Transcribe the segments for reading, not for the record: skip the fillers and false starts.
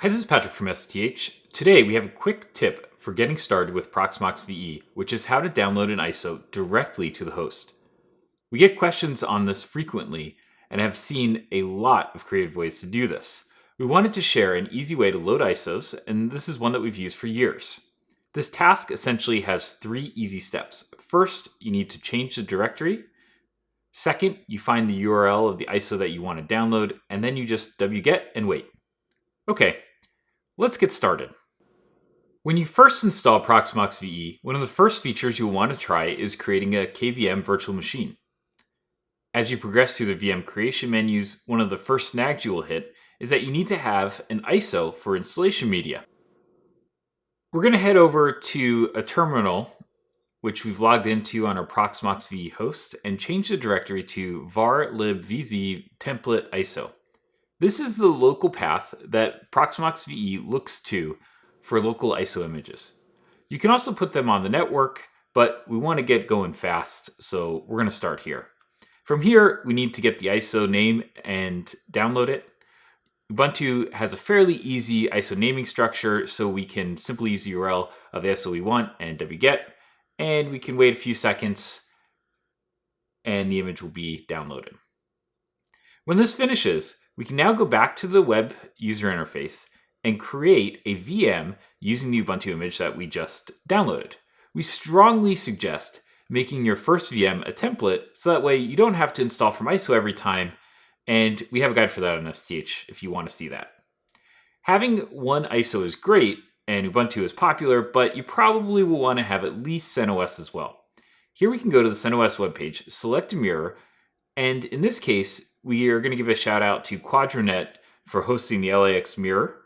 Hi, this is Patrick from STH. Today we have a quick tip for getting started with Proxmox VE, which is how to download an ISO directly to the host. We get questions on this frequently and have seen a lot of creative ways to do this. We wanted to share an easy way to load ISOs, and this is one that we've used for years. This task essentially has 3 easy steps. First, you need to change the directory. Second, you find the URL of the ISO that you want to download, and then you just wget and wait. Okay, let's get started. When you first install Proxmox VE, one of the first features you'll want to try is creating a KVM virtual machine. As you progress through the VM creation menus, one of the first snags you will hit is that you need to have an ISO for installation media. We're going to head over to a terminal, which we've logged into on our Proxmox VE host, and change the directory to var libvz template ISO. This is the local path that Proxmox VE looks to for local ISO images. You can also put them on the network, but we want to get going fast, so we're going to start here. From here, we need to get the ISO name and download it. Ubuntu has a fairly easy ISO naming structure, so we can simply use the URL of the ISO we want and wget, and we can wait a few seconds and the image will be downloaded. When this finishes, we can now go back to the web user interface and create a VM using the Ubuntu image that we just downloaded. We strongly suggest making your first VM a template so that way you don't have to install from ISO every time, and we have a guide for that on STH if you want to see that. Having one ISO is great and Ubuntu is popular, but you probably will want to have at least CentOS as well. Here we can go to the CentOS webpage, select a mirror, and in this case, we are going to give a shout out to Quadranet for hosting the LAX mirror.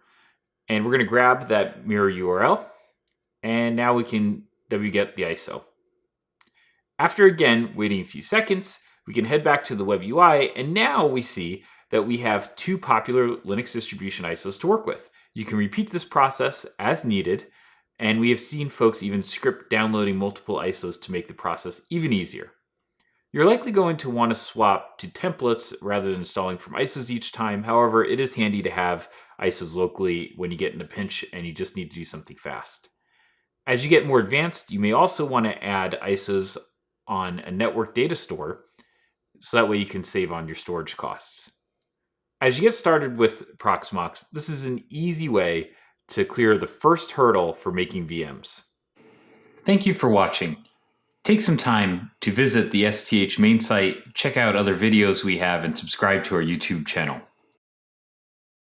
And we're going to grab that mirror URL. And now we can wget the ISO. After again waiting a few seconds, we can head back to the web UI. And now we see that we have 2 popular Linux distribution ISOs to work with. You can repeat this process as needed. And we have seen folks even script downloading multiple ISOs to make the process even easier. You're likely going to want to swap to templates rather than installing from ISOs each time. However, it is handy to have ISOs locally when you get in a pinch and you just need to do something fast. As you get more advanced, you may also want to add ISOs on a network data store, so that way you can save on your storage costs. As you get started with Proxmox, this is an easy way to clear the first hurdle for making VMs. Thank you for watching. Take some time to visit the STH main site, check out other videos we have, and subscribe to our YouTube channel.